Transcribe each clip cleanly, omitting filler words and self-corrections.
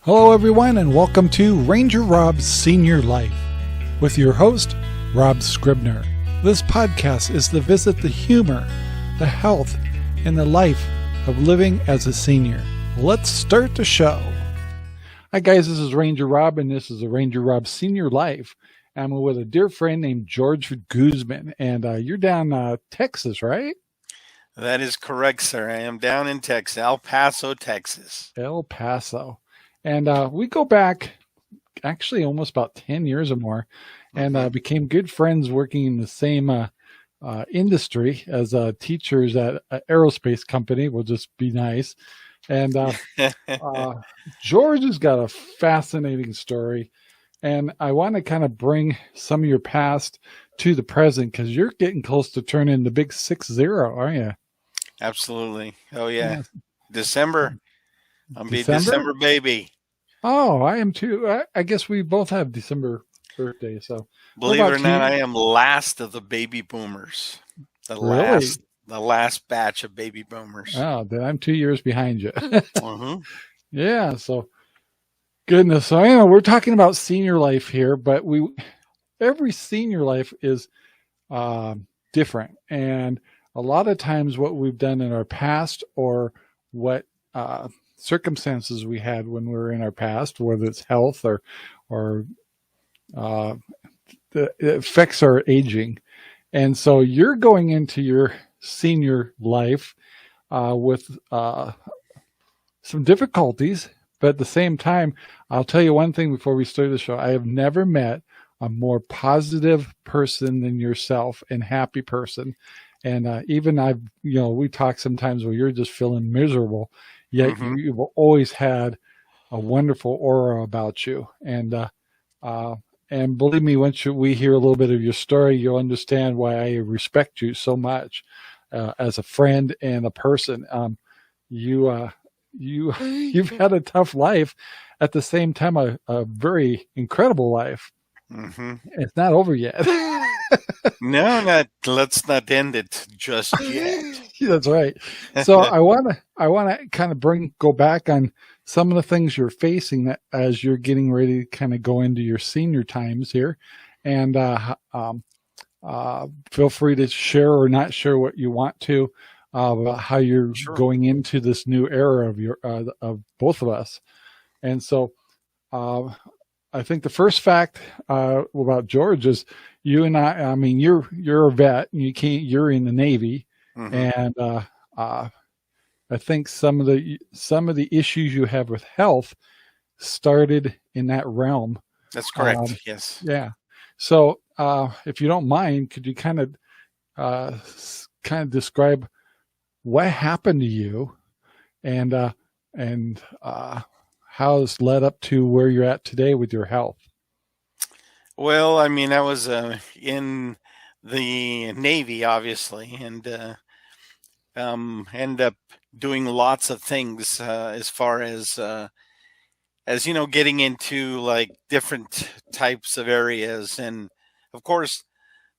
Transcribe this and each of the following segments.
Hello, everyone, and welcome to Rangerrob's Senior Life with your host, Rob Scribner. This podcast is to visit the humor, the health, and the life of living as a senior. Let's start the show. Hi, guys. This is Ranger Rob, and this is a Rangerrob Senior Life. I'm with a dear friend named George Guzman, and you're down Texas, right? That is correct, sir. I am down in Texas, El Paso, Texas. El Paso. And we go back actually almost about 10 years or more and became good friends working in the same industry as teachers at an aerospace company. We'll just be nice. And George has got a fascinating story. And I want to kind of bring some of your past to the present because you're getting close to turning the big 60, aren't you? Absolutely. Oh, yeah. December. I'm a December baby. Oh, I am too. I guess we both have December birthdays. So, believe it or not, I am last of the baby boomers. The last batch of baby boomers. Oh, then I'm 2 years behind you. Yeah. So, goodness. So, we're talking about senior life here, but every senior life is different, and a lot of times what we've done in our past or what circumstances we had when we were in our past, whether it's health or it affects our aging. And so you're going into your senior life with some difficulties, but at the same time, I'll tell you one thing before we start the show. I have never met a more positive person than yourself and happy person. And even we talk sometimes where you're just feeling miserable, yet you've always had a wonderful aura about you. And believe me, once we hear a little bit of your story, you'll understand why I respect you so much as a friend and a person. You've had a tough life, at the same time a very incredible life. It's not over yet. No, let's not end it just yet. That's right. So I want to kind of go back on some of the things you're facing that as you're getting ready to kind of go into your senior times here, and feel free to share or not share what you want to about how you're going into this new era of both of us. And so I think the first fact about George is you and I mean, you're a vet. You're in the Navy, and I think some of the issues you have with health started in that realm. That's correct. Yes. Yeah. So if you don't mind, could you kind of describe what happened to you, and how it's led up to where you're at today with your health? Well, I mean, I was in the Navy, obviously, and ended up doing lots of things as far as getting into like different types of areas. And of course,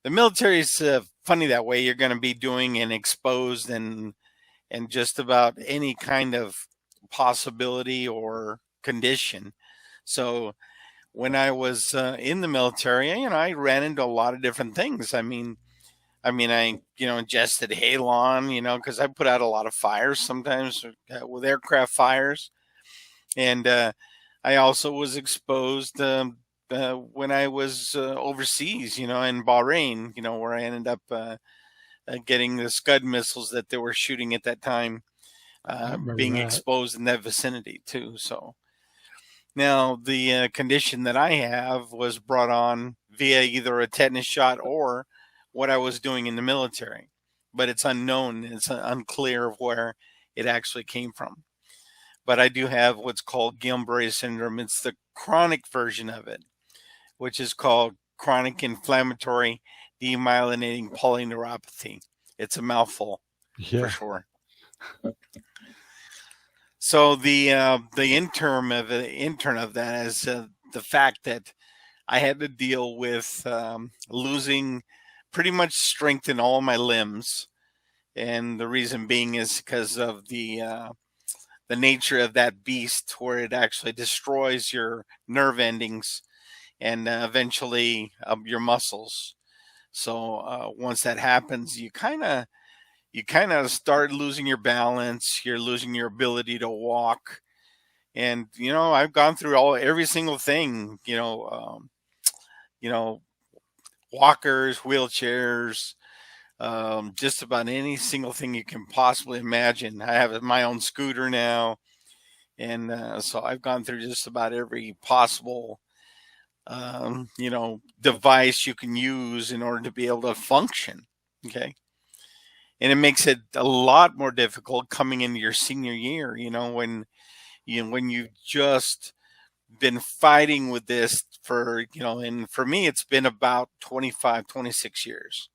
the military is funny that way. You're going to be doing and exposed and just about any kind of possibility or condition. So when I was in the military, I ran into a lot of different things. I ingested halon, because I put out a lot of fires sometimes with aircraft fires. And I also was exposed when I was overseas, in Bahrain, where I ended up getting the Scud missiles that they were shooting at that time, being exposed in that vicinity too. So now the condition that I have was brought on via either a tetanus shot or what I was doing in the military, but it's unknown. It's unclear of where it actually came from. But I do have what's called Guillain-Barré syndrome. It's the chronic version of it, which is called chronic inflammatory demyelinating polyneuropathy. It's a mouthful, for sure. So the intern of that is the fact that I had to deal with losing pretty much strength in all my limbs, and the reason being is because of the the nature of that beast, where it actually destroys your nerve endings and eventually your muscles. So once that happens, you kind of start losing your balance. You're losing your ability to walk. And I've gone through every single thing. You know, walkers, wheelchairs, just about any single thing you can possibly imagine. I have my own scooter now, and so I've gone through just about every possible device you can use in order to be able to function. Okay. And it makes it a lot more difficult coming into your senior year, when you've just been fighting with this and for me, it's been about 25, 26 years.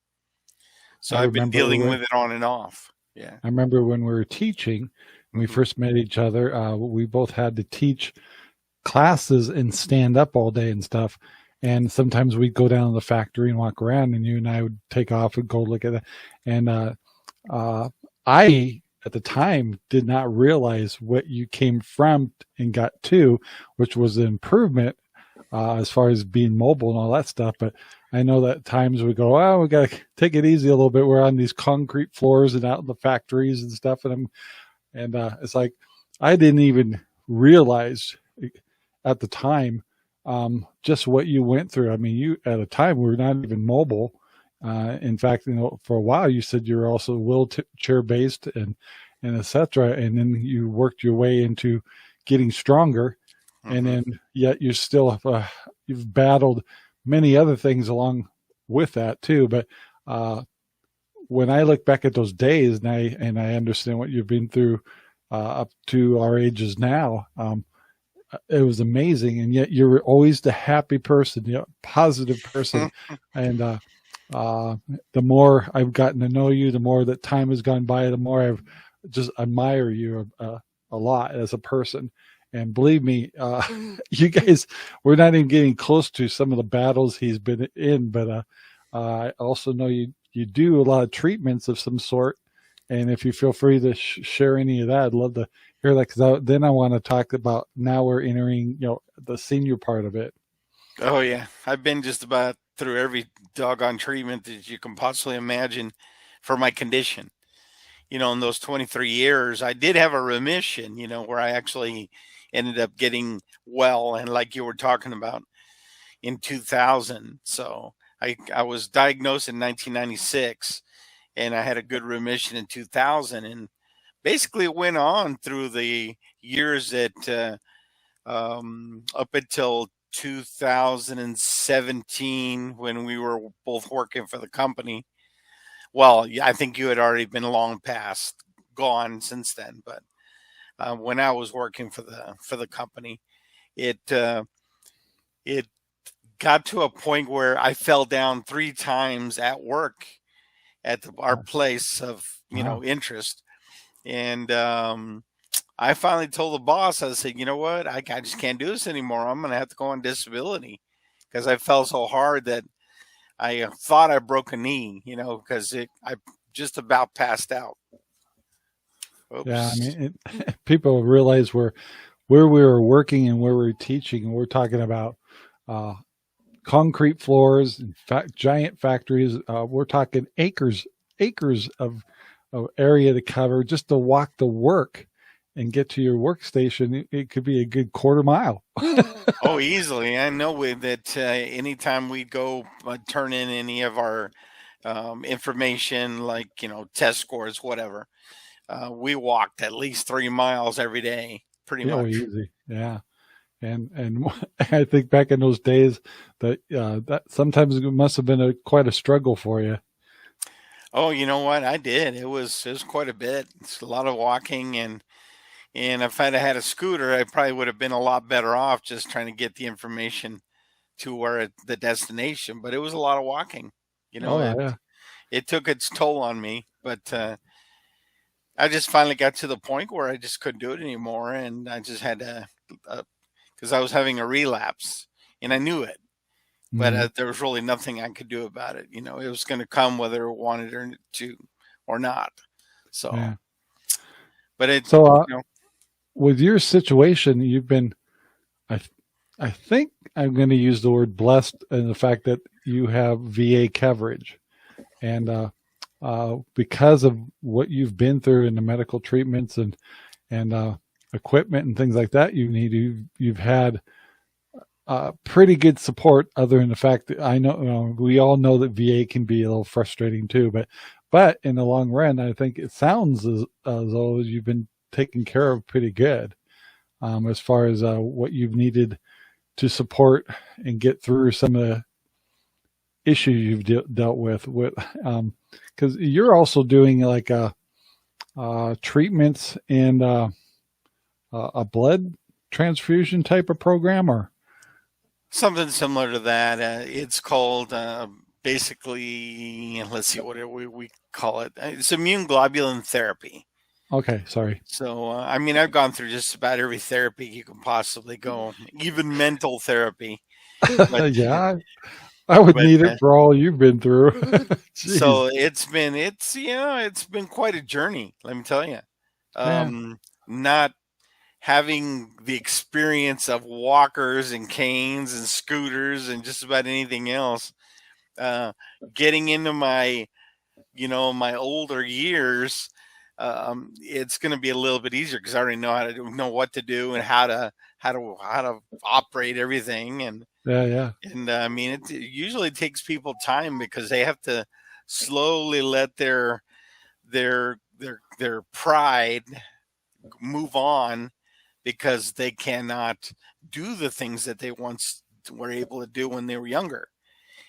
So I I've been remember dealing when with it on and off. Yeah. I remember when we were teaching, when we Hmm. first met each other, we both had to teach classes and stand up all day and stuff. And sometimes we'd go down to the factory and walk around, and you and I would take off and go look at it. And I, at the time, did not realize what you came from and got to, which was an improvement as far as being mobile and all that stuff. But I know that times we go, oh, we got to take it easy a little bit. We're on these concrete floors and out in the factories and stuff. And it's like, I didn't even realize at the time just what you went through. I mean, you at a time were not even mobile. In fact, for a while you said you're also wheelchair based and etc. And then you worked your way into getting stronger, and Hmm. then yet you still you've battled many other things along with that too. But when I look back at those days and I understand what you've been through up to our ages now, it was amazing. And yet you're always the happy person, positive person. And the more I've gotten to know you, the more that time has gone by, the more I've just admire you a lot as a person. And believe me, you guys, we're not even getting close to some of the battles he's been in. But I also know you do a lot of treatments of some sort. And if you feel free to share any of that, I'd love to hear that, because then I want to talk about, now we're entering, the senior part of it. Oh yeah, I've been just about through every doggone treatment that you can possibly imagine for my condition. In those 23 years, I did have a remission, where I actually ended up getting well, and like you were talking about, in 2000. So I was diagnosed in 1996, and I had a good remission in 2000, and basically it went on through the years that up until 2017, when we were both working for the company. Well, yeah, I think you had already been long past gone since then, but when I was working for the company, it it got to a point where I fell down 3 times at work at our place of Wow. interest, and I finally told the boss. I said, you know what, I just can't do this anymore. I'm going to have to go on disability, because I fell so hard that I thought I broke a knee, because I just about passed out. Yeah, I Oops. mean, people realize where we were working and where we were teaching, and we're talking about uh, concrete floors and giant factories. We're talking acres of area to cover just to walk to work and get to your workstation. It could be a good quarter mile. Oh, easily. I know that anytime we go turn in any of our information, like, test scores, whatever, we walked at least 3 miles every day, pretty Oh, much. easy. Yeah. And I think back in those days that sometimes it must have been quite a struggle for you. Oh, you know what? I did. It was quite a bit. It's a lot of walking, and if I'd have had a scooter, I probably would have been a lot better off just trying to get the information to the destination. But it was a lot of walking. Oh It yeah. it took its toll on me. But I just finally got to the point where I just couldn't do it anymore, and I just had to, because I was having a relapse, and I knew it. But Mhm. there was really nothing I could do about it. It was going to come whether it wanted or not. So, Yeah. but it, So you know, with your situation, you've been, I, I think I'm going to use the word blessed in the fact that you have VA coverage. And because of what you've been through in the medical treatments and equipment and things like that, you've had pretty good support. Other than the fact that I know, we all know that VA can be a little frustrating too, but in the long run, I think it sounds as though you've been taken care of pretty good as far as what you've needed to support and get through some of the issues you've dealt with because you're also doing like treatments and a blood transfusion type of program or Something similar to that. It's called basically, let's see what we call it. It's immune globulin therapy. okay, sorry. So, I mean, I've gone through just about every therapy you can possibly go, even mental therapy. But, Yeah, I would but need it for all you've been through. Jeez. so it's been quite a journey. Let me tell you. Yeah. Not having the experience of walkers and canes and scooters and just about anything else, uh, getting into my older years, it's going to be a little bit easier because I already know what to do and how to operate everything. Yeah, yeah. And I mean, it usually takes people time because they have to slowly let their pride move on because they cannot do the things that they once were able to do when they were younger.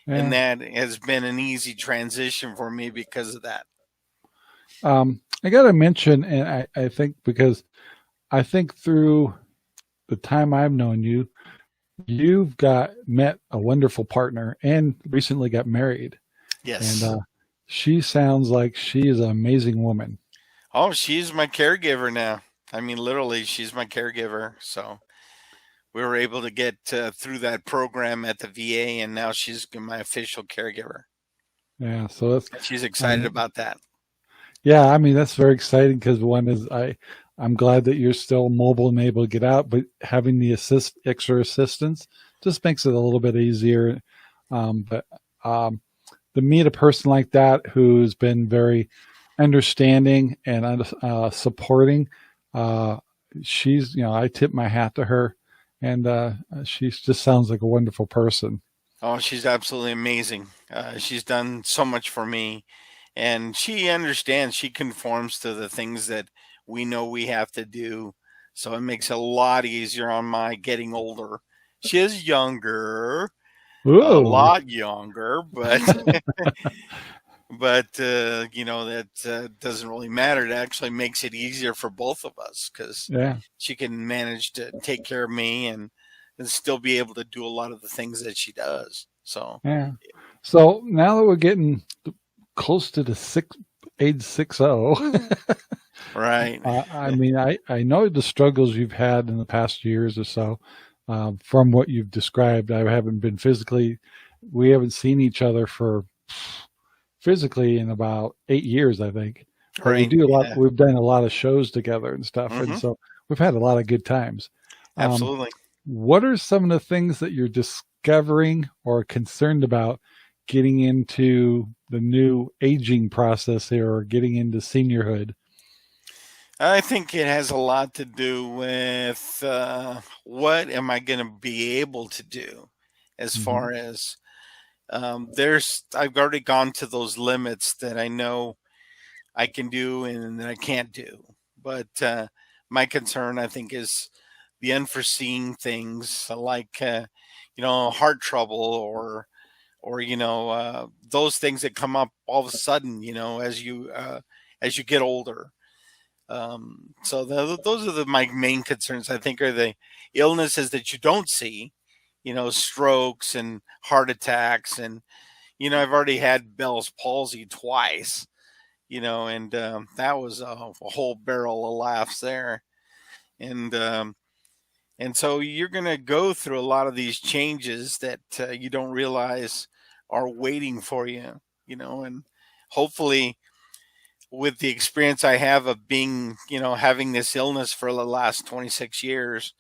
And Yeah. that has been an easy transition for me because of that. I got to mention, and I think because I think through the time I've known you, you've met a wonderful partner and recently got married. And Yes. she sounds like she is an amazing woman. Oh, she's my caregiver now. I mean, literally, she's my caregiver. So we were able to get through that program at the VA, and now she's my official caregiver. Yeah, so that's She's excited um, about that. yeah. I mean, that's very exciting because one is I'm glad that you're still mobile and able to get out, but having the extra assistance just makes it a little bit easier. But to meet a person like that who's been very understanding and supporting, uh, she's I tip my hat to her, and she just sounds like a wonderful person. Oh, she's absolutely amazing. She's done so much for me, and she understands. She conforms to the things that we know we have to do, so it makes it a lot easier on my getting older. She is younger, a Ooh, lot younger, but that doesn't really matter. It actually makes it easier for both of us because yeah, she can manage to take care of me and still be able to do a lot of the things that she does. So yeah. So now that we're getting close to the age 60, right. I mean, I know the struggles you've had in the past years or so. From what you've described, I haven't been physically. We haven't seen each other for physically in about 8 years, I think. But we Right. do a lot. Yeah. We've done a lot of shows together and stuff, and Hmm. so we've had a lot of good times. Um, Absolutely. what are some of the things that you're discovering or concerned about getting into the new aging process here, or getting into seniorhood? I think it has a lot to do with what am I going to be able to do as Hmm. far as I've already gone to those limits that I know I can do and that I can't do. But my concern, I think, is the unforeseen things like, heart trouble or those things that come up all of a sudden, as you get older. So those are my main concerns. I think are the illnesses that you don't see, strokes and heart attacks, and I've already had Bell's palsy twice, and that was a whole barrel of laughs there. And so you're going to go through a lot of these changes that you don't realize are waiting for you, and hopefully with the experience I have of being, having this illness for the last 26 years,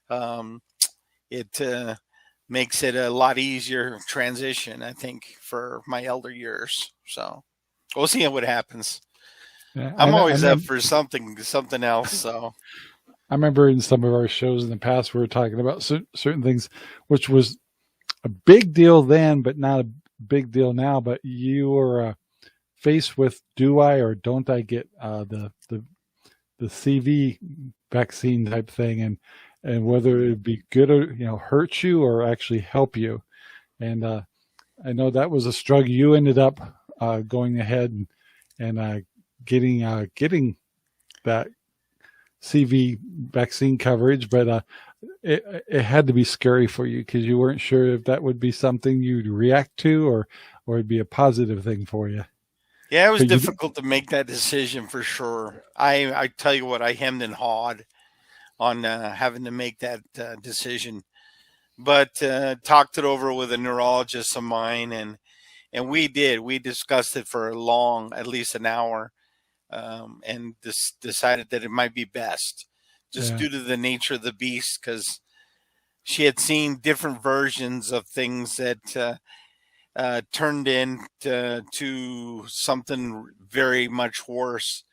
um, it makes it a lot easier transition, I think, for my elder years. So we'll see what happens. Yeah, I'm I always up remember. for something else. So I remember in some of our shows in the past, we were talking about certain things, which was a big deal then, but not a big deal now. But you were faced with, do I or don't I get the CV vaccine type thing, and whether it'd be good or hurt you or actually help you. And I know that was a struggle. You ended up going ahead and getting that CV vaccine coverage, but it had to be scary for you because you weren't sure if that would be something you'd react to or it'd be a positive thing for you. yeah, it was But you, difficult to make that decision for sure. I tell you what, I hemmed and hawed on having to make that decision, but talked it over with a neurologist of mine, and we discussed it for a long, at least an hour, and decided that it might be best, just yeah. due to the nature of the beast, because she had seen different versions of things that turned into to something very much worse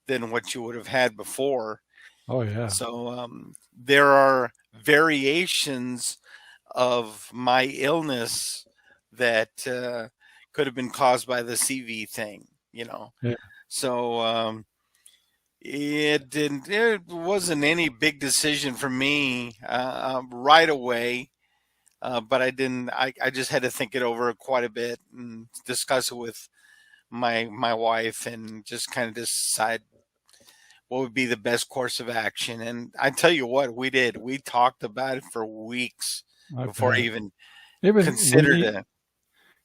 than what you would have had before. Oh yeah. So there are variations of my illness that could have been caused by the CV thing. Yeah. So it wasn't any big decision for me right away. But I didn't. I just had to think it over quite a bit and discuss it with my wife, and just kind of decide what would be the best course of action. And I tell you what, we did. We talked about it for weeks I before I bet. even Even when considered it.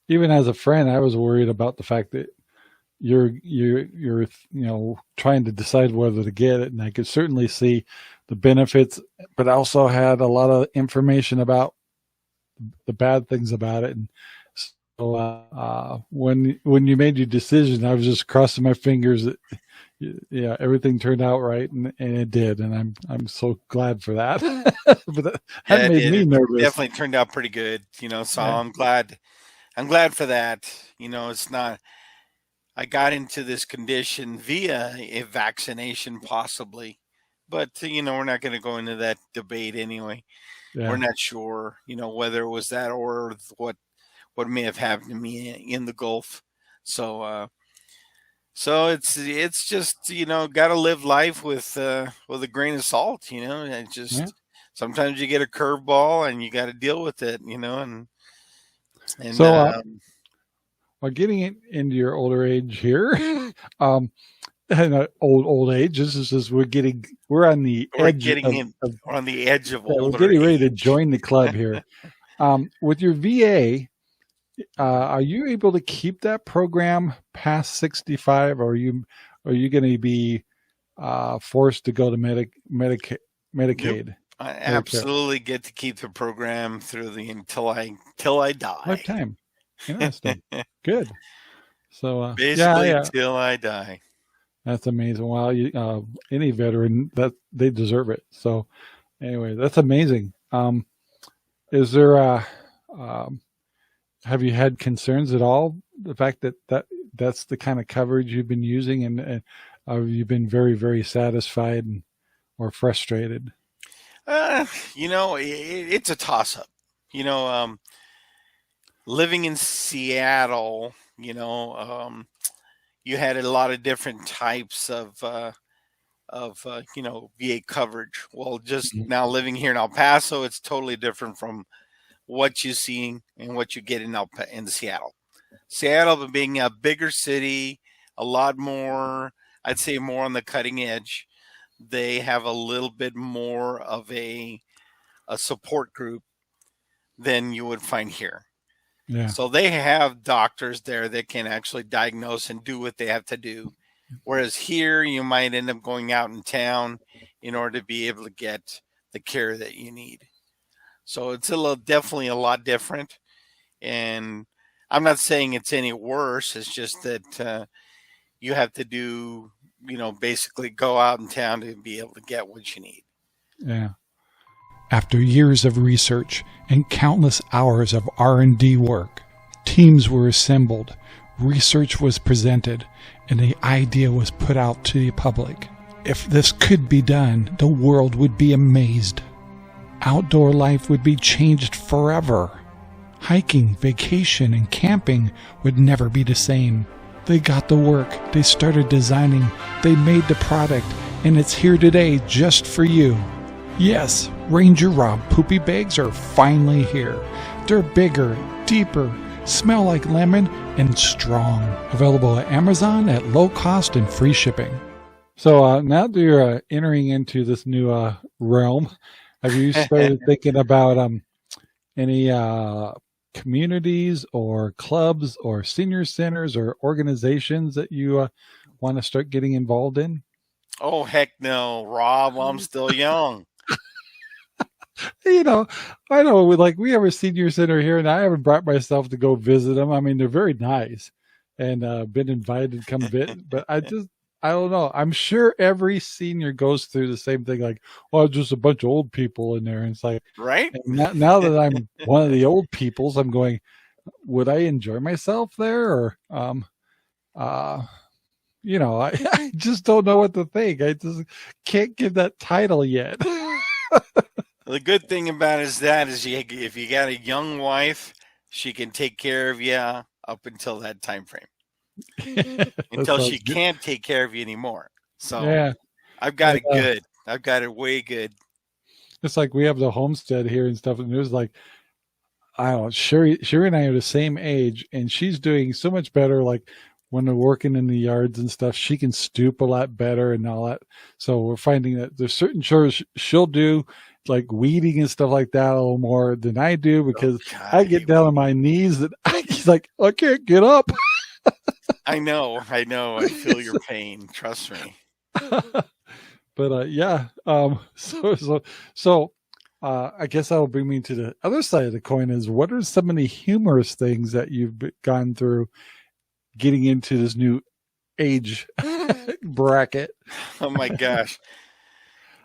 even as a friend, I was worried about the fact that you're trying to decide whether to get it, and I could certainly see the benefits, but I also had a lot of information about the bad things about it. And so when you made your decision, I was just crossing my fingers that yeah, everything turned out right, and it did, and I'm so glad for that. But that Yeah, it made did. me It nervous. definitely turned out pretty good. So Yeah. I'm glad. I'm glad for that. It's not. I got into this condition via a vaccination, possibly, but we're not going to go into that debate anyway. We're Yeah. not sure, whether it was that or what may have happened to me in the Gulf. So, so it's just got to live life with a grain of salt. And Yeah. just sometimes you get a curveball and you got to deal with it. And So while getting into your older age here, um, and old age, this is just we're on the we're edge getting in of on the edge of yeah, we're older getting ready to age. join the club here. With your VA, are you able to keep that program past 65, or are you going to be forced to go to Nope. Medicaid, I Medicare absolutely get to keep the program through the until I die. lifetime? Interesting. Good. So yeah, Basically yeah, till I die. that's amazing. Well, any veteran that they deserve it. So anyway, that's amazing. Is there um, have you had concerns at all? The fact that's the kind of coverage you've been using, and have you been very, very satisfied or frustrated? It's a toss up. You know, um, Living in Seattle, you had a lot of different types of VA coverage. Well, just Mhm. now living here in El Paso, it's totally different from what you see and what you get in Seattle. Seattle being a bigger city, a lot more, I'd say more on the cutting edge. They have a little bit more of a support group than you would find here. Yeah, So they have doctors there that can actually diagnose and do what they have to do. Whereas here, you might end up going out in town in order to be able to get the care that you need. So it's definitely a lot different. And I'm not saying it's any worse. It's just that you have to do, basically go out in town to be able to get what you need. Yeah. After years of research and countless hours of R&D work, teams were assembled, research was presented, and the idea was put out to the public. If this could be done, the world would be amazed. Outdoor life would be changed forever. Hiking, vacation, and camping would never be the same. They got the work, they started designing, they made the product, and it's here today just for you. Yes, Rangerrob poopy bags are finally here. They're bigger, deeper, smell like lemon, and strong. Available at Amazon at low cost and free shipping. So now that you're entering into this new realm, have you started thinking about any communities or clubs or senior centers or organizations that you want to start getting involved in? Oh, heck no, Rob. I'm still young. I know we have a senior center here, and I haven't brought myself to go visit them. I mean, they're very nice, and been invited to come visit, but I don't know. I'm sure every senior goes through the same thing, like, well, just a bunch of old people in there. And it's like, right? Now that I'm one of the old peoples, I'm going, would I enjoy myself there? Or, I just don't know what to think. I just can't give that title yet. The good thing about it is if you got a young wife, she can take care of you up until that time frame. Until she can't take care of you anymore. So yeah, I've got it good. I've got it way good. It's like we have the homestead here and stuff, and there's like, I don't know, Sherry and I are the same age, and she's doing so much better. Like when they're working in the yards and stuff, she can stoop a lot better and all that. So we're finding that there's certain chores she'll do, like weeding and stuff like that, a little more than I do, because I get down on my knees and he's like, I can't get up. I know. I feel your pain. Trust me. But yeah. So I guess that'll bring me to the other side of the coin. Is what are some of the humorous things that you've gone through getting into this new age bracket? Oh my gosh!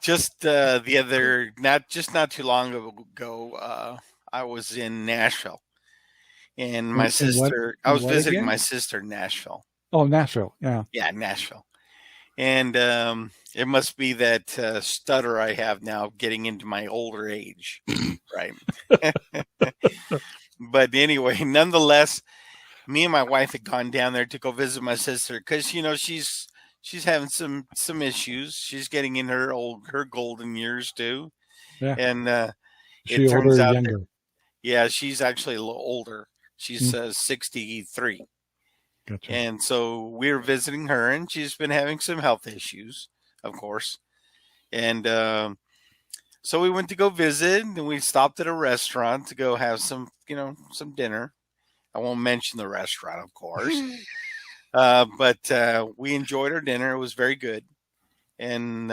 Just not too long ago, I was in Nashville. And my sister, I was visiting my sister in Nashville. Oh, Nashville. Yeah. Yeah, Nashville. And it must be that stutter I have now getting into my older age. Right. But anyway, nonetheless, me and my wife had gone down there to go visit my sister because, she's having some issues. She's getting in her golden years too. Yeah. And it turns out younger. Yeah, she's actually a little older. She's 63. Gotcha. And so we're visiting her, and she's been having some health issues, of course. And so we went to go visit, and we stopped at a restaurant to go have some dinner. I won't mention the restaurant, of course. But we enjoyed our dinner. It was very good. And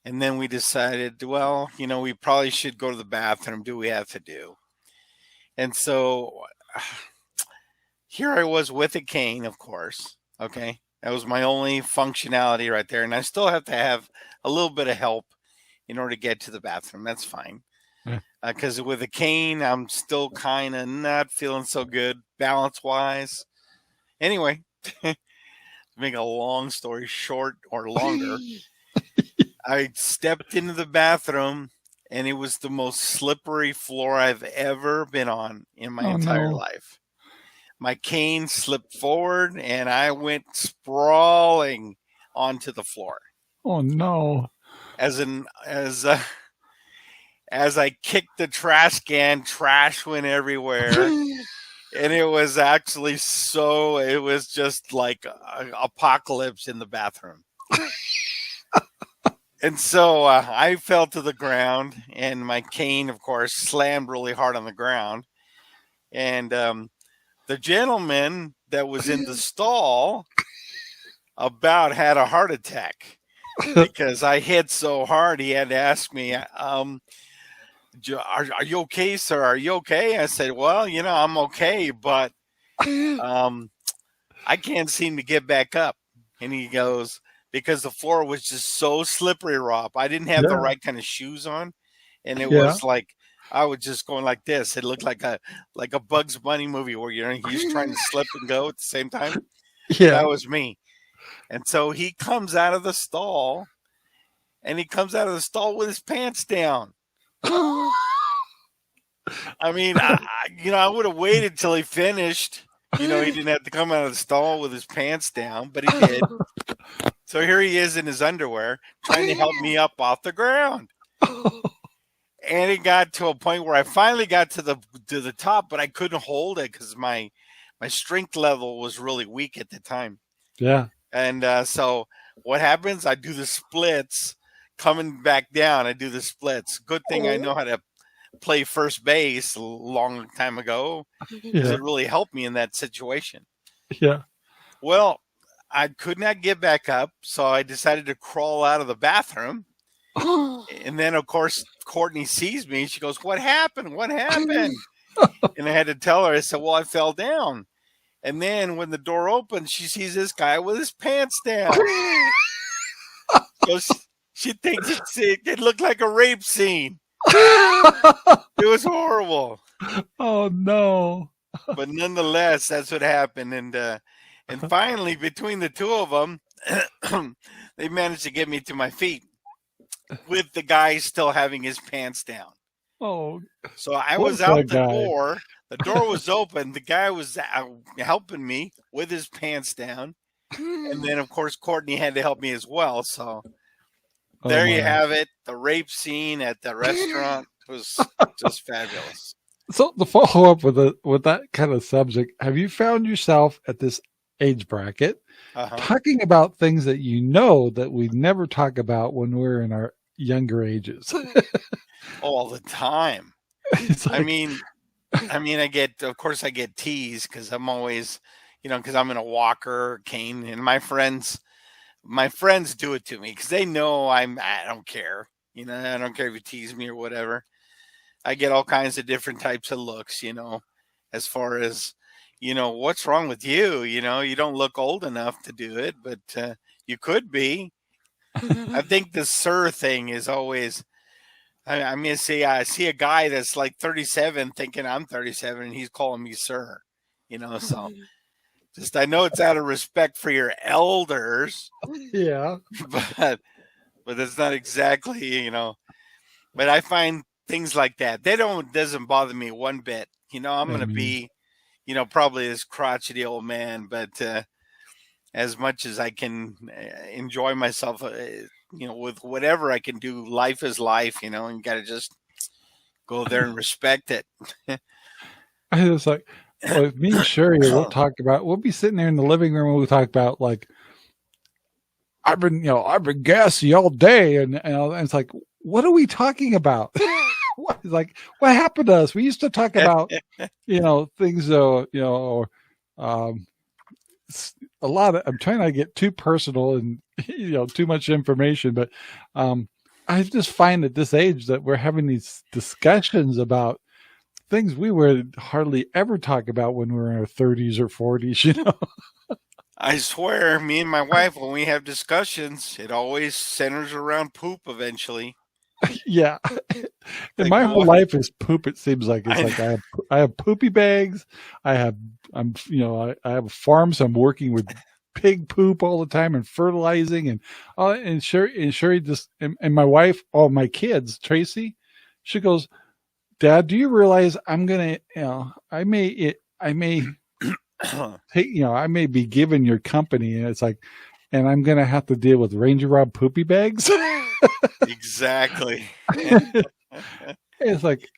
then we decided, well, we probably should go to the bathroom. Do we have to do? And so here I was with a cane, of course. Okay. That was my only functionality right there. And I still have to have a little bit of help in order to get to the bathroom. That's fine. Because with a cane, I'm still kind of not feeling so good balance-wise. Anyway, to make a long story short or longer, I stepped into the bathroom, and it was the most slippery floor I've ever been on in my entire life. My cane slipped forward, and I went sprawling onto the floor. Oh no! As I kicked the trash can, trash went everywhere. And it was actually it was just like an apocalypse in the bathroom. And so I fell to the ground, and my cane, of course, slammed really hard on the ground. And the gentleman that was in the stall about had a heart attack because I hit so hard. He had to ask me, are you okay, sir? Are you okay? I said, well, I'm okay, but I can't seem to get back up. And he goes, because the floor was just so slippery, Rob. I didn't have the Yeah. right kind of shoes on. And it Yeah. was like, I was just going like this. It looked like a Bugs Bunny movie where he's trying to slip and go at the same time. Yeah. That was me. And so he comes out of the stall, with his pants down. I mean, I would have waited till he finished. He didn't have to come out of the stall with his pants down, but he did. So here he is in his underwear trying to help me up off the ground. And it got to a point where I finally got to the top, but I couldn't hold it because my strength level was really weak at the time. Yeah. And so what happens? I do the splits coming back down. I do the splits. Good thing I know how to play first base a long time ago. Yeah. It really helped me in that situation. Yeah. Well, I could not get back up, so I decided to crawl out of the bathroom. And then, of course, Courtney sees me. She goes, "What happened? What happened?" And I had to tell her. I said, "Well, I fell down." And then when the door opens, she sees this guy with his pants down. So she thinks it looked like a rape scene. It was horrible. Oh no. But nonetheless, that's what happened. And finally, between the two of them, they managed to get me to my feet with the guy still having his pants down. Oh. So I What was out the guy? door. The door was open. The guy was helping me with his pants down. And then, of course, Courtney had to help me as well. So there you have it. The rape scene at the restaurant was just fabulous. So to follow up with that kind of subject, have you found yourself at this age bracket talking about things that that we never talk about when we're in our younger ages? All the time. Like, I get teased because I'm always, because I'm in a walker or cane, and my friends do it to me because they know I don't care. I don't care if you tease me or whatever. I get all kinds of different types of looks, as far as, what's wrong with you? You don't look old enough to do it, but you could be. I think the sir thing is always, I see a guy that's like 37 thinking I'm 37 and he's calling me sir, so just, I know it's out of respect for your elders. Yeah. But it's not exactly, but I find things like that. Doesn't bother me one bit. I'm going to be, probably this crotchety old man, but as much as I can enjoy myself, with whatever I can do, life is life, and you got to just go there and respect it. I was like, well, me and Sherry, we'll be sitting there in the living room and we'll talk about like, I've been gassy all day. And it's like, what are we talking about? What happened to us? We used to talk about, things, a lot of, I'm trying not to get too personal and, too much information, but, I just find at this age that we're having these discussions about things we would hardly ever talk about when we're in our 30s or 40s, I swear, me and my wife, when we have discussions, it always centers around poop eventually. Yeah. And my whole life is poop. It seems like I have poopy bags. I have a farm, so I'm working with pig poop all the time and fertilizing and Sherry just, and my wife, all my kids, Tracy, she goes, "Dad, do you realize I'm going to, I may I may be given your company." And it's like, and I'm going to have to deal with Rangerrob poopy bags. Exactly. It's like,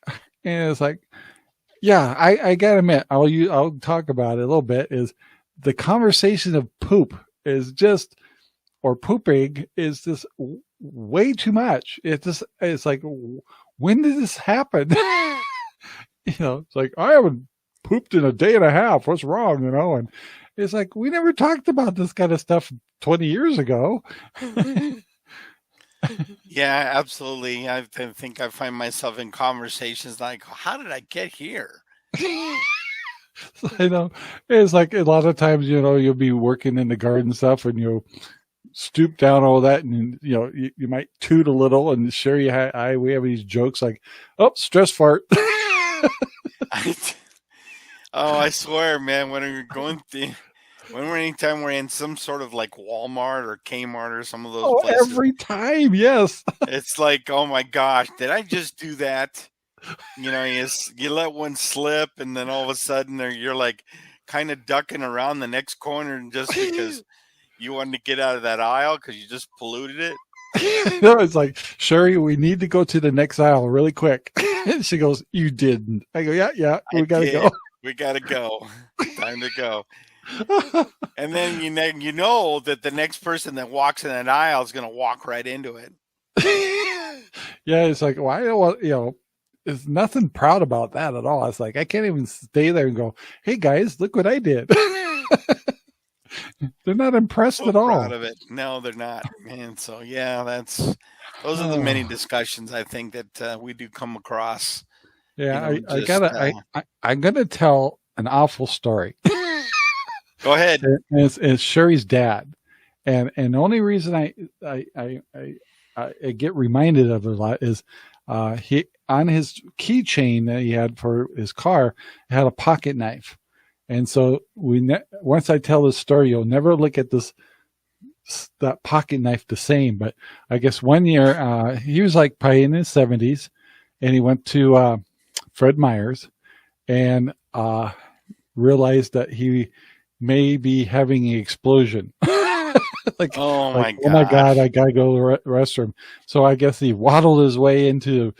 yeah, I gotta admit, I'll talk about it a little bit, is the conversation of poop is just, or pooping is just way too much. It's like, when did this happen? It's like, I haven't pooped in a day and a half. What's wrong? And it's like, we never talked about this kind of stuff 20 years ago. Yeah, absolutely. I think I find myself in conversations like, how did I get here? I know. It's like a lot of times, you'll be working in the garden stuff and you'll stoop down all that and, you might toot a little and share we have these jokes like, oh, stress fart. I, oh, I swear, man, anytime we're in some sort of like Walmart or Kmart or some of those Oh, places, every time. Yes. it's like, oh my gosh, did I just do that? You let one slip, and then all of a sudden you're like kind of ducking around the next corner, and just because you wanted to get out of that aisle because you just polluted it. No, it's like, Sherry, we need to go to the next aisle really quick. And she goes, you didn't. I go, yeah, we gotta go. We gotta go. Time to go. And then you know that the next person that walks in that aisle is going to walk right into it. Yeah, it's like, well, I don't want, there's nothing proud about that at all. It's like, I can't even stay there and go, hey guys, look what I did. They're not impressed at all. Proud of it. No, they're not. And so, yeah, those are the many discussions I think that we do come across. Yeah, I'm gonna tell an awful story. Go ahead. It's Sherry's dad, and the only reason I get reminded of it a lot is he on his keychain that he had for his car had a pocket knife, and so once I tell this story, you'll never look at that pocket knife the same. But I guess one year he was like probably in his 70s, and he went to Fred Meyer's and realized that he may be having an explosion. Oh my God, I gotta go to the restroom. So I guess he waddled his way into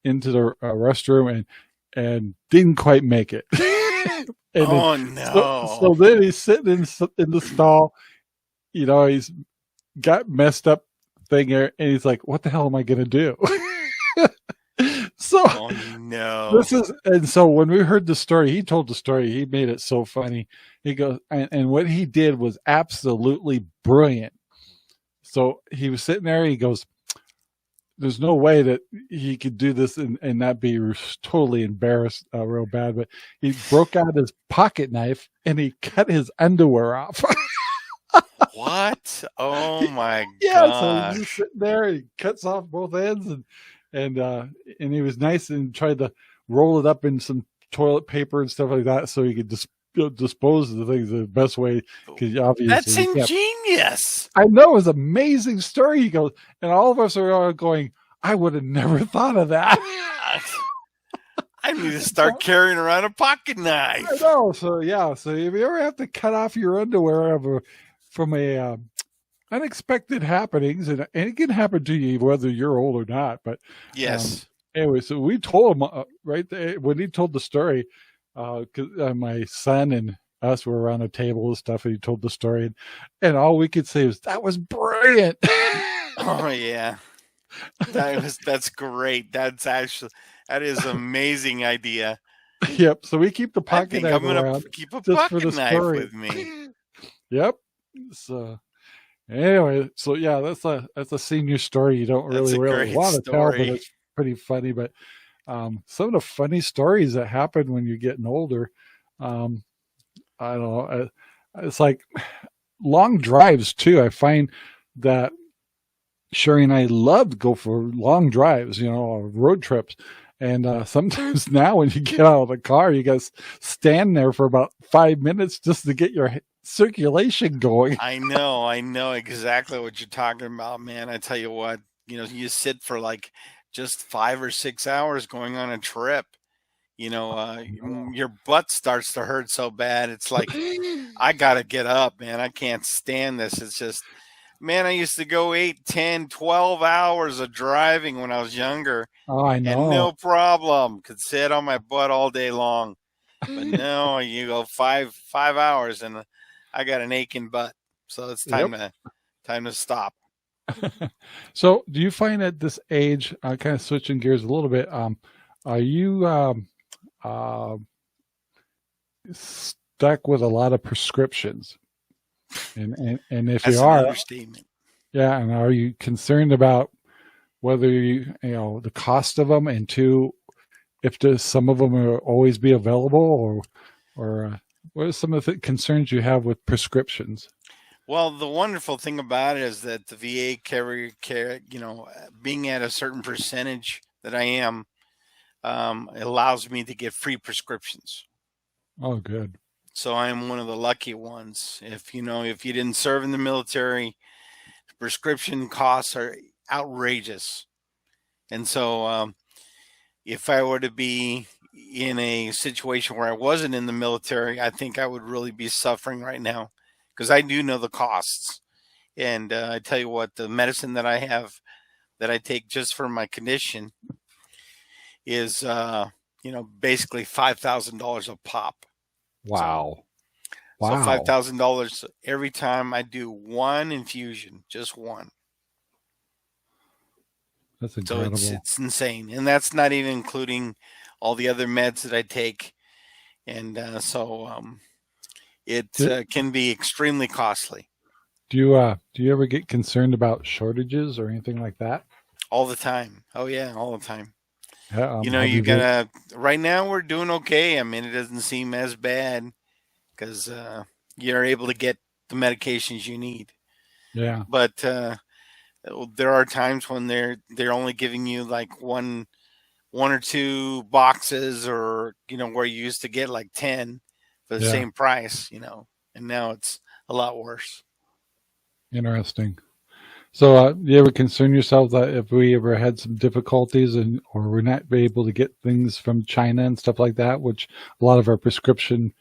the restroom and didn't quite make it. Oh no! So then he's sitting in the stall. He's got messed up thing here, and he's like, "What the hell am I gonna do?" So oh no! And so when we heard the story, he told the story. He made it so funny. He goes, and what he did was absolutely brilliant. So he was sitting there. He goes, "There's no way that he could do this and not be totally embarrassed, real bad." But he broke out his pocket knife and he cut his underwear off. What? Oh my god! Yeah, so he's just sitting there. And he cuts off both ends and he was nice and tried to roll it up in some toilet paper and stuff like that so he could dispose of the things the best way, because obviously that's ingenious. I know, it was an amazing story. He goes, and all of us are all going, I would have never thought of that. I need to start carrying around a pocket knife. I know. So if you ever have to cut off your underwear from a unexpected happenings, and it can happen to you whether you're old or not. But yes. Anyway, so we told him right there when he told the story, because my son and us were around a table and stuff, and he told the story, and all we could say was, "That was brilliant." Oh yeah, that's great. That is amazing idea. Yep. So we keep the pocket knife I'm gonna around keep a pocket knife with me. Yep. So anyway, so yeah, that's a senior story. You don't really want to tell, but it's pretty funny. But some of the funny stories that happen when you're getting older, I don't know. It's like long drives too. I find that Sherry and I love to go for long drives, road trips. And sometimes now when you get out of the car, you got to stand there for about 5 minutes just to get your circulation going. I know exactly what you're talking about, man. I tell you what, you sit for like just 5 or 6 hours going on a trip. Your butt starts to hurt so bad. It's like, I got to get up, man. I can't stand this. It's just, man, I used to go 8, 10, 12 hours of driving when I was younger. Oh, I know. And no problem. Could sit on my butt all day long. But no, you go 5 hours and I got an aching butt. So it's time to stop. So do you find at this age, kind of switching gears a little bit, are you stuck with a lot of prescriptions? And if That's you are, an understatement. Yeah, and are you concerned about whether the cost of them, and two, if some of them will always be available, or or what are some of the concerns you have with prescriptions? Well, the wonderful thing about it is that the VA being at a certain percentage that I am, allows me to get free prescriptions. Oh, good. So I am one of the lucky ones. If you didn't serve in the military, prescription costs are outrageous. And so, if I were to be in a situation where I wasn't in the military, I think I would really be suffering right now because I do know the costs. And I tell you what, the medicine that I have that I take just for my condition is, basically $5,000 a pop. Wow. So Wow. $5,000 every time I do one infusion, just one. That's So incredible. it's insane, and that's not even including all the other meds that I take, and it can be extremely costly. Do you ever get concerned about shortages or anything like that? All the time. Oh yeah, all the time. Yeah, You gotta. Right now, we're doing okay. I mean, it doesn't seem as bad because you're able to get the medications you need. Yeah. But there are times when they're only giving you like one or two boxes, or where you used to get like 10 for the same price, and now it's a lot worse. Interesting. So, do you ever concern yourself that if we ever had some difficulties or we're not able to get things from China and stuff like that, which a lot of our prescription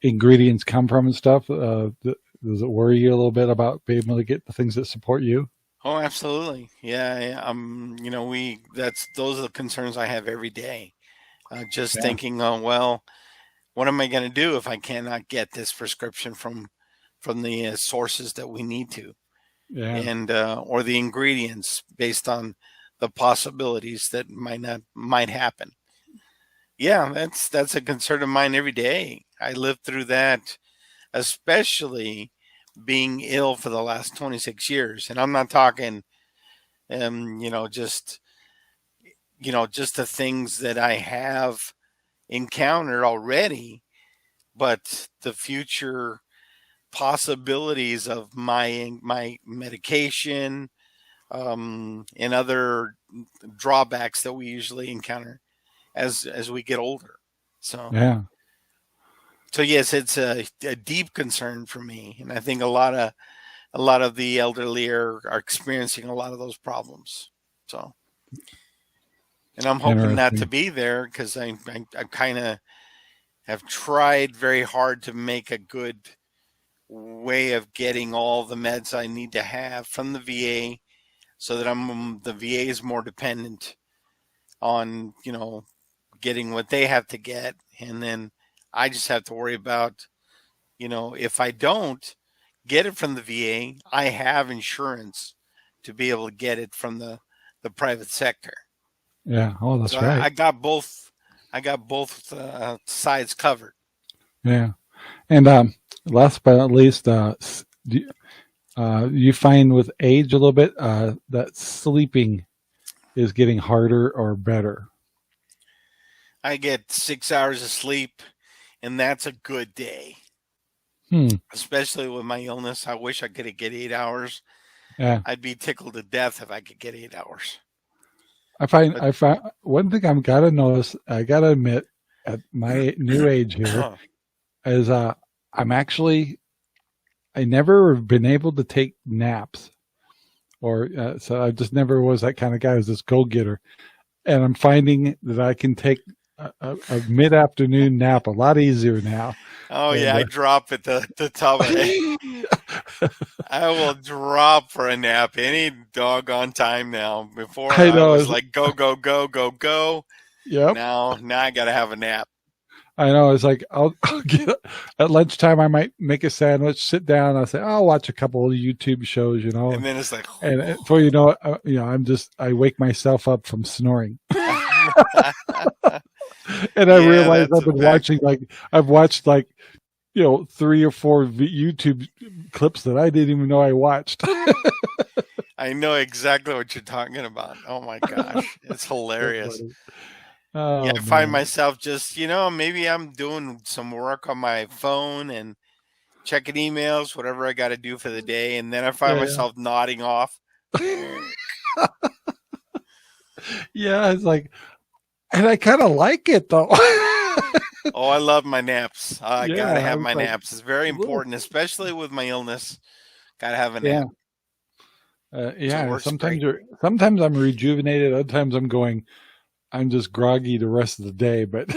ingredients come from and stuff, does it worry you a little bit about being able to get the things that support you? Oh, absolutely. Yeah. Those are the concerns I have every day. Just thinking, oh, well, what am I going to do if I cannot get this prescription from the sources that we need to? Yeah. And or the ingredients based on the possibilities that might happen. Yeah, that's a concern of mine every day. I live through that, especially being ill for the last 26 years, and I'm not talking, just the things that I have encountered already, but the future possibilities of my medication, and other drawbacks that we usually encounter as we get older. So yes, it's a deep concern for me, and I think a lot of the elderly are experiencing a lot of those problems. So, and I'm hoping not to be there because I kind of have tried very hard to make a good way of getting all the meds I need to have from the VA, so that the VA is more dependent on getting what they have to get, and then I just have to worry about if I don't get it from the VA, I have insurance to be able to get it from the private sector. Yeah. Oh, that's right. I got both sides covered. Yeah. And last but not least, you find with age a little bit that sleeping is getting harder or better? I get 6 hours of sleep, and that's a good day. Especially with my illness. I wish I could get 8 hours. Yeah. I'd be tickled to death if I could get 8 hours. I find one thing I gotta admit, at my new age here, is I never have been able to take naps, or so I just never was that kind of guy. I was this go-getter, and I'm finding that I can take a mid-afternoon nap a lot easier now. Oh, and, I drop at the top of it. I will drop for a nap any doggone time now. Before I was like, go, go, go, go, go. Yep. Now I got to have a nap. I know. It's like I'll get at lunchtime. I might make a sandwich, sit down. I'll say, I'll watch a couple of YouTube shows, and then it's like, and before I wake myself up from snoring. And I realized I've watched 3 or 4 YouTube clips that I didn't even know I watched. I know exactly what you're talking about. Oh my gosh, it's hilarious. Yeah, Oh I find man. myself just, maybe I'm doing some work on my phone and checking emails, whatever I got to do for the day, and then I find Yeah, myself nodding off. yeah. It's like, and I kind of like it though. Oh, I love my naps. I Yeah, gotta I have was my like, naps. It's very a little. important, especially with my illness. Gotta have a Yeah, nap. So it yeah. works great. Sometimes I'm rejuvenated. Other times I'm just groggy the rest of the day. But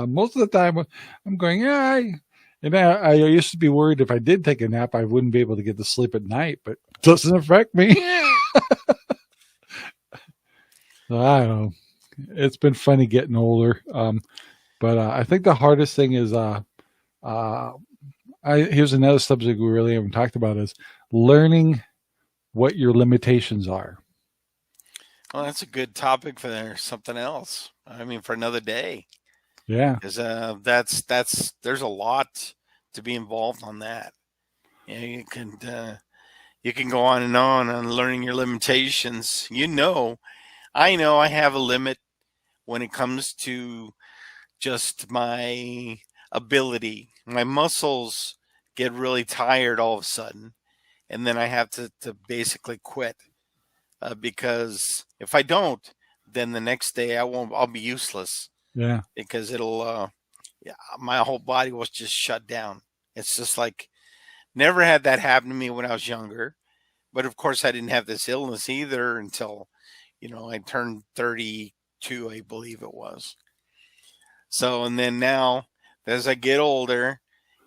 most of the time, I'm going, yeah. I used to be worried if I did take a nap, I wouldn't be able to get to sleep at night, but it doesn't affect me. So I don't know. It's been funny getting older. But I think the hardest thing is, uh, here's another subject we really haven't talked about is learning what your limitations are. Well, that's a good topic for something else. I mean, for another day, Yeah. because that's there's a lot to be involved on that. You can go on learning your limitations. I know I have a limit when it comes to just my ability. My muscles get really tired all of a sudden, and then I have to basically quit because if I don't, then the next day I'll be useless Yeah. because yeah, my whole body was just shut down. It's just like never had that happen to me when I was younger. But of course, I didn't have this illness either until, I turned 32, I believe it was. So, and then now, as I get older,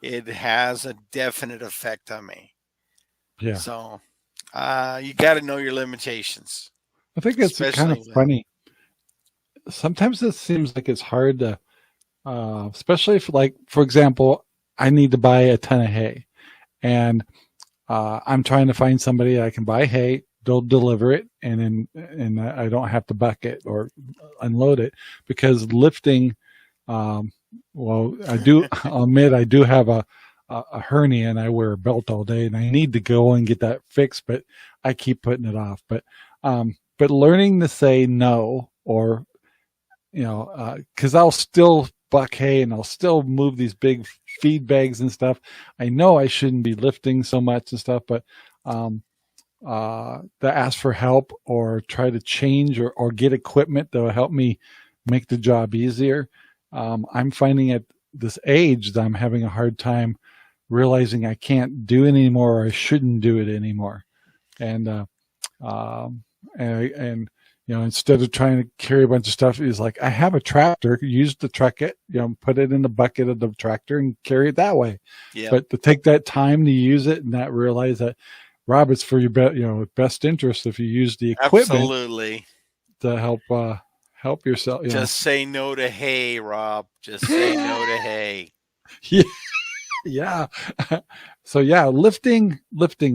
it has a definite effect on me. Yeah. So, you got to know your limitations, I think it's kind especially of with. funny. Sometimes it seems like it's hard to, especially if, like, for example, I need to buy a ton of hay, and I'm trying to find somebody I can buy hay. They'll deliver it, and I don't have to bucket or unload it because lifting. Um, well, I'll admit I do have a hernia, and I wear a belt all day, and I need to go and get that fixed, but I keep putting it off. But learning to say no, or because I'll still buck hay and I'll still move these big feed bags and stuff. I know I shouldn't be lifting so much and stuff, but um, to ask for help or try to change or get equipment that will help me make the job easier. I'm finding at this age that I'm having a hard time realizing I can't do it anymore or I shouldn't do it anymore. And um, and instead of trying to carry a bunch of stuff, he's like, I have a tractor, use the truck it, put it in the bucket of the tractor and carry it that way. Yeah, But to take that time to use it and not realize that, Rob, it's for your best interest if you use the equipment absolutely. to help yourself. Just say no to hay, Rob. Just say no to hay. Yeah, yeah. So yeah, lifting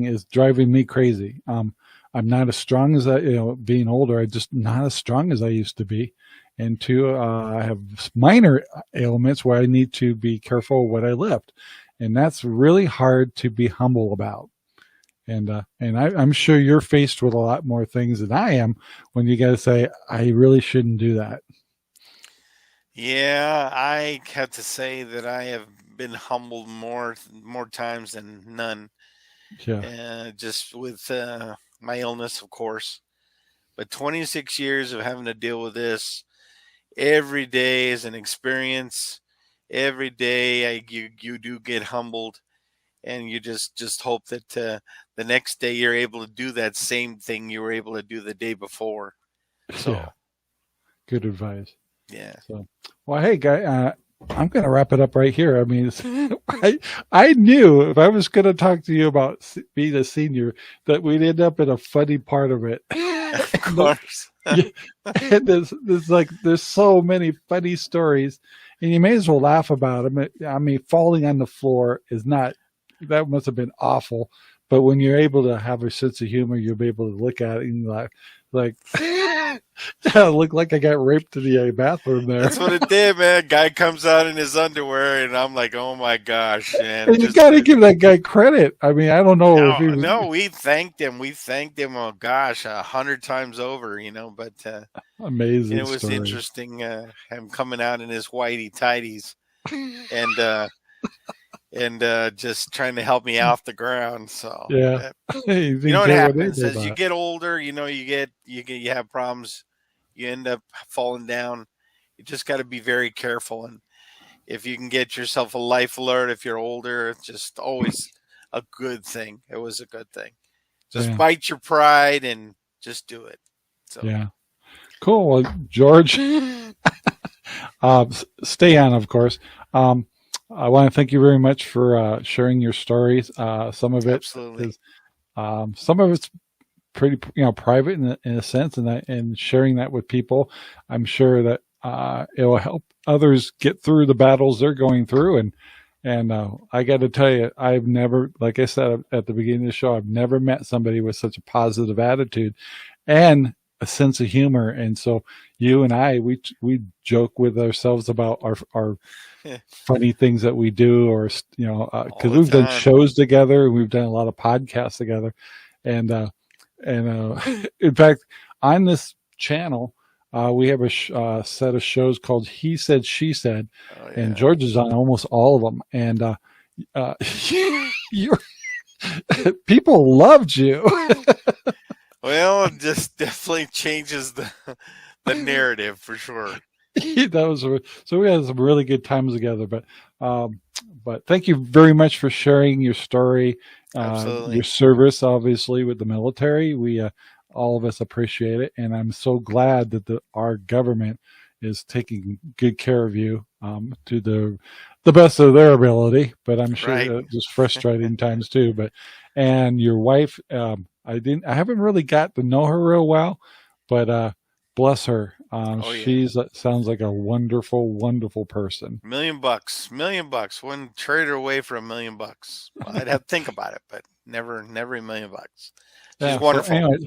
is driving me crazy. I'm not as strong as being older. I'm just not as strong as I used to be. And two, I have minor ailments where I need to be careful what I lift. And that's really hard to be humble about. And I'm sure you're faced with a lot more things than I am when you got to say, I really shouldn't do that. Yeah, I have to say that I have been humbled more times than none. Yeah. Just with my illness, of course. But 26 years of having to deal with this every day is an experience. Every day you do get humbled, and you just hope that the next day you're able to do that same thing you were able to do the day before. So Yeah. Good advice. yeah. So, well, hey, guy, I'm going to wrap it up right here. I mean, I knew if I was going to talk to you about being a senior that we'd end up in a funny part of it. Of course. And there's so many funny stories, and you may as well laugh about them. I mean, falling on the floor that must have been awful. But when you're able to have a sense of humor, you'll be able to look at it and Like, yeah, it looked like I got raped in the bathroom there. That's what it did, man. Guy comes out in his underwear, and I'm like, oh my gosh, man. And you got to give that guy credit. I mean, I don't know if he was. No, we thanked him. We thanked him. Oh gosh, 100 times over, But amazing. It was story. interesting. Him coming out in his whitey tighties, and just trying to help me off the ground. So yeah, you know what happens as you get older. You have problems. You end up falling down. You just got to be very careful. And if you can get yourself a life alert, if you're older, it's just always a good thing. It was a good thing. Just bite your pride and just do it. So yeah, cool. Well, George, stay on, of course. I want to thank you very much for sharing your stories. Some of it is, some of it's pretty, private in a sense, and sharing that with people, I'm sure that it will help others get through the battles they're going through. And I got to tell you, I've never, like I said at the beginning of the show, I've never met somebody with such a positive attitude and a sense of humor. And so you and I, we joke with ourselves about our funny things that we do, or because we've done shows together and we've done a lot of podcasts together, and in fact, on this channel, we have a set of shows called He Said, She Said, and George is on almost all of them, and people loved you. Well, it just definitely changes the narrative for sure. So we had some really good times together, but thank you very much for sharing your story, your service, obviously, with the military. We all of us appreciate it, and I'm so glad that our government is taking good care of you to the best of their ability. But I'm sure it's frustrating times too. And your wife, I haven't really got to know her real well, but bless her. She's sounds like a wonderful, wonderful person. $1 million. Wouldn't trade her away for $1 million. Well, I'd have to think about it, but never $1 million. She's wonderful. So anyway,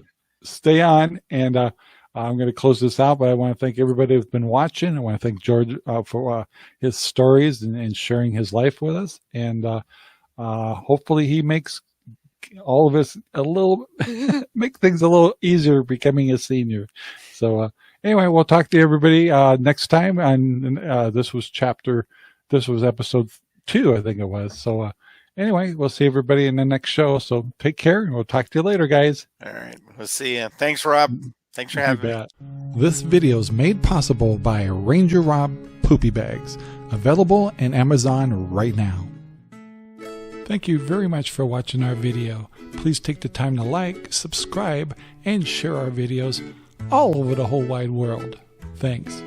stay on, and I'm going to close this out, but I want to thank everybody who's been watching. I want to thank George for his stories and sharing his life with us. And hopefully he makes all of us make things a little easier becoming a senior. So anyway, we'll talk to everybody next time. And this was episode 2, I think it was. So anyway, we'll see everybody in the next show. So take care, and we'll talk to you later, guys. All right. We'll see you. Thanks, Rob. Thanks for having me. This video is made possible by Rangerrob Poopy Bags, available in Amazon right now. Thank you very much for watching our video. Please take the time to like, subscribe, and share our videos all over the whole wide world. Thanks.